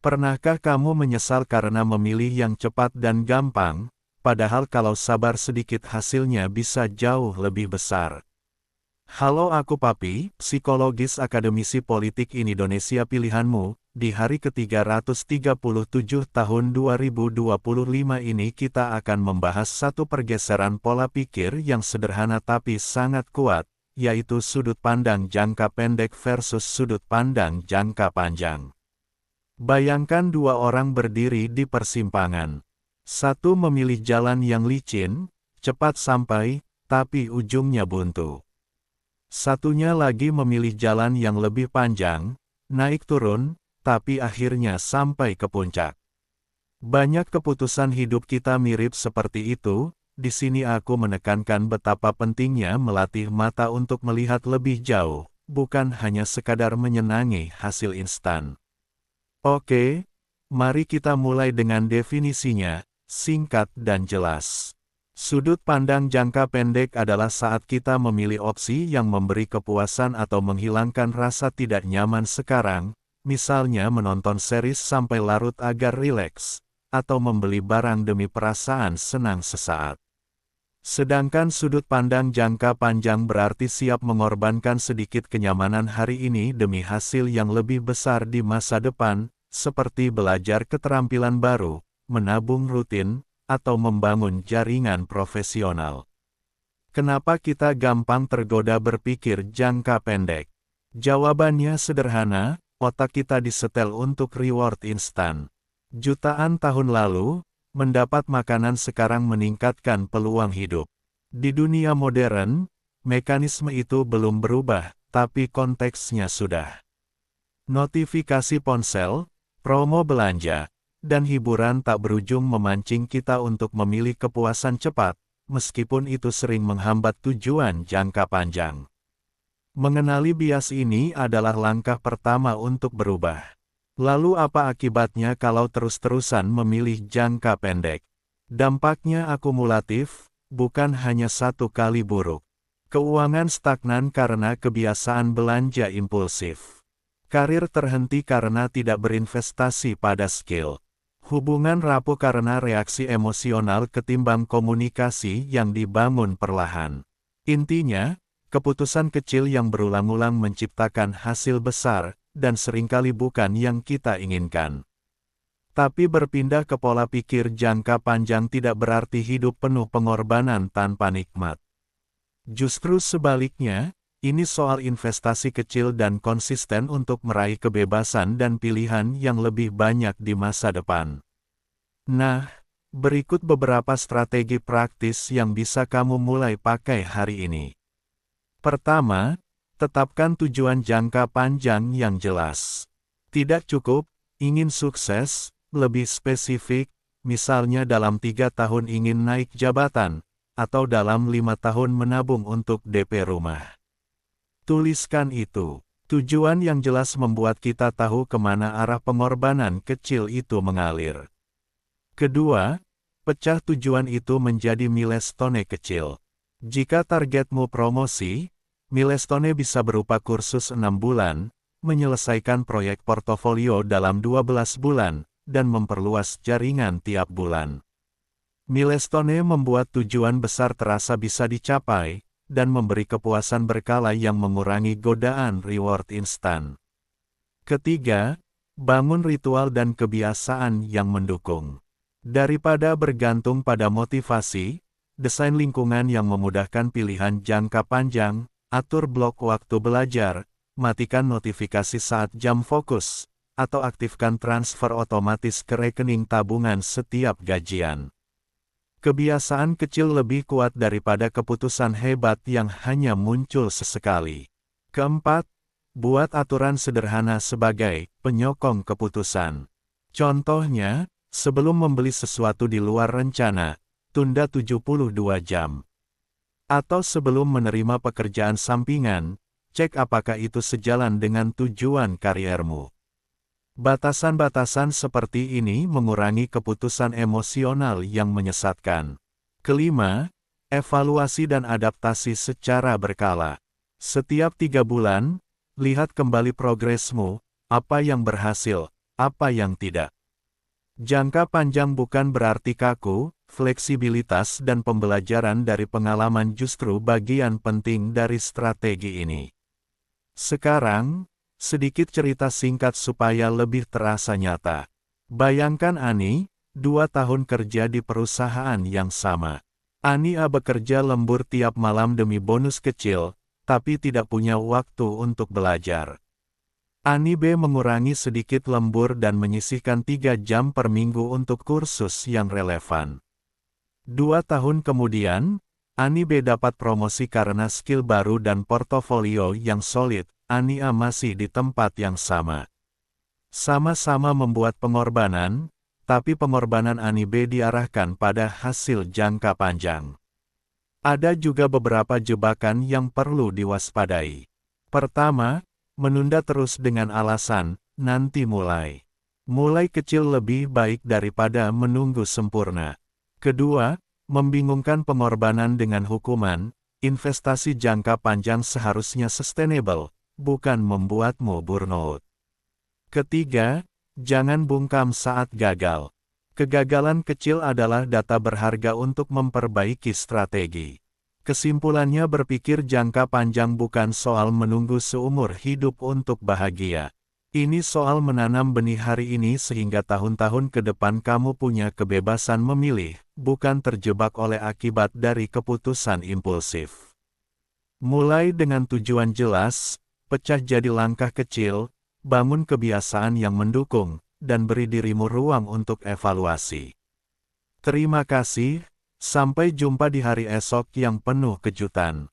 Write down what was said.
Pernahkah kamu menyesal karena memilih yang cepat dan gampang, padahal kalau sabar sedikit hasilnya bisa jauh lebih besar? Halo, aku Papi, psikologis akademisi politik Indonesia pilihanmu. Di hari ke-337 tahun 2025 ini kita akan membahas satu pergeseran pola pikir yang sederhana tapi sangat kuat, yaitu sudut pandang jangka pendek versus sudut pandang jangka panjang. Bayangkan dua orang berdiri di persimpangan. Satu memilih jalan yang licin, cepat sampai, tapi ujungnya buntu. Satunya lagi memilih jalan yang lebih panjang, naik turun, tapi akhirnya sampai ke puncak. Banyak keputusan hidup kita mirip seperti itu. Di sini aku menekankan betapa pentingnya melatih mata untuk melihat lebih jauh, bukan hanya sekadar menyenangi hasil instan. Oke, mari kita mulai dengan definisinya, singkat dan jelas. Sudut pandang jangka pendek adalah saat kita memilih opsi yang memberi kepuasan atau menghilangkan rasa tidak nyaman sekarang, misalnya menonton series sampai larut agar rileks, atau membeli barang demi perasaan senang sesaat. Sedangkan sudut pandang jangka panjang berarti siap mengorbankan sedikit kenyamanan hari ini demi hasil yang lebih besar di masa depan, seperti belajar keterampilan baru, menabung rutin, atau membangun jaringan profesional. Kenapa kita gampang tergoda berpikir jangka pendek? Jawabannya sederhana, otak kita disetel untuk reward instan. Jutaan tahun lalu, mendapat makanan sekarang meningkatkan peluang hidup. Di dunia modern, mekanisme itu belum berubah, tapi konteksnya sudah. Notifikasi ponsel, promo belanja, dan hiburan tak berujung memancing kita untuk memilih kepuasan cepat, meskipun itu sering menghambat tujuan jangka panjang. Mengenali bias ini adalah langkah pertama untuk berubah. Lalu apa akibatnya kalau terus-terusan memilih jangka pendek? Dampaknya akumulatif, bukan hanya satu kali buruk. Keuangan stagnan karena kebiasaan belanja impulsif. Karir terhenti karena tidak berinvestasi pada skill. Hubungan rapuh karena reaksi emosional ketimbang komunikasi yang dibangun perlahan. Intinya, keputusan kecil yang berulang-ulang menciptakan hasil besar, dan seringkali bukan yang kita inginkan. Tapi berpindah ke pola pikir jangka panjang tidak berarti hidup penuh pengorbanan tanpa nikmat. Justru sebaliknya, ini soal investasi kecil dan konsisten untuk meraih kebebasan dan pilihan yang lebih banyak di masa depan. Nah, berikut beberapa strategi praktis yang bisa kamu mulai pakai hari ini. Pertama, tetapkan tujuan jangka panjang yang jelas. Tidak cukup, ingin sukses, lebih spesifik, misalnya dalam 3 tahun ingin naik jabatan, atau dalam 5 tahun menabung untuk DP rumah. Tuliskan itu. Tujuan yang jelas membuat kita tahu kemana arah pengorbanan kecil itu mengalir. Kedua, pecah tujuan itu menjadi milestone kecil. Jika targetmu promosi, milestone bisa berupa kursus 6 bulan, menyelesaikan proyek portofolio dalam 12 bulan, dan memperluas jaringan tiap bulan. Milestone membuat tujuan besar terasa bisa dicapai, dan memberi kepuasan berkala yang mengurangi godaan reward instan. Ketiga, bangun ritual dan kebiasaan yang mendukung. Daripada bergantung pada motivasi, desain lingkungan yang memudahkan pilihan jangka panjang, atur blok waktu belajar, matikan notifikasi saat jam fokus, atau aktifkan transfer otomatis ke rekening tabungan setiap gajian. Kebiasaan kecil lebih kuat daripada keputusan hebat yang hanya muncul sesekali. Keempat, buat aturan sederhana sebagai penyokong keputusan. Contohnya, sebelum membeli sesuatu di luar rencana, tunda 72 jam. Atau sebelum menerima pekerjaan sampingan, cek apakah itu sejalan dengan tujuan kariermu. Batasan-batasan seperti ini mengurangi keputusan emosional yang menyesatkan. Kelima, evaluasi dan adaptasi secara berkala. Setiap 3 bulan, lihat kembali progresmu, apa yang berhasil, apa yang tidak. Jangka panjang bukan berarti kaku, fleksibilitas dan pembelajaran dari pengalaman justru bagian penting dari strategi ini. Sekarang, sedikit cerita singkat supaya lebih terasa nyata. Bayangkan Ani, 2 tahun kerja di perusahaan yang sama. Ania bekerja lembur tiap malam demi bonus kecil, tapi tidak punya waktu untuk belajar. Ani B mengurangi sedikit lembur dan menyisihkan 3 jam per minggu untuk kursus yang relevan. 2 tahun kemudian, Ani B dapat promosi karena skill baru dan portofolio yang solid. Ania masih di tempat yang sama. Sama-sama membuat pengorbanan, tapi pengorbanan Ani B diarahkan pada hasil jangka panjang. Ada juga beberapa jebakan yang perlu diwaspadai. Pertama, menunda terus dengan alasan, nanti mulai. Mulai kecil lebih baik daripada menunggu sempurna. Kedua, membingungkan pengorbanan dengan hukuman, investasi jangka panjang seharusnya sustainable, bukan membuatmu burnout. Ketiga, jangan bungkam saat gagal. Kegagalan kecil adalah data berharga untuk memperbaiki strategi. Kesimpulannya berpikir jangka panjang bukan soal menunggu seumur hidup untuk bahagia. Ini soal menanam benih hari ini sehingga tahun-tahun ke depan kamu punya kebebasan memilih, bukan terjebak oleh akibat dari keputusan impulsif. Mulai dengan tujuan jelas, pecah jadi langkah kecil, bangun kebiasaan yang mendukung, dan beri dirimu ruang untuk evaluasi. Terima kasih, sampai jumpa di hari esok yang penuh kejutan.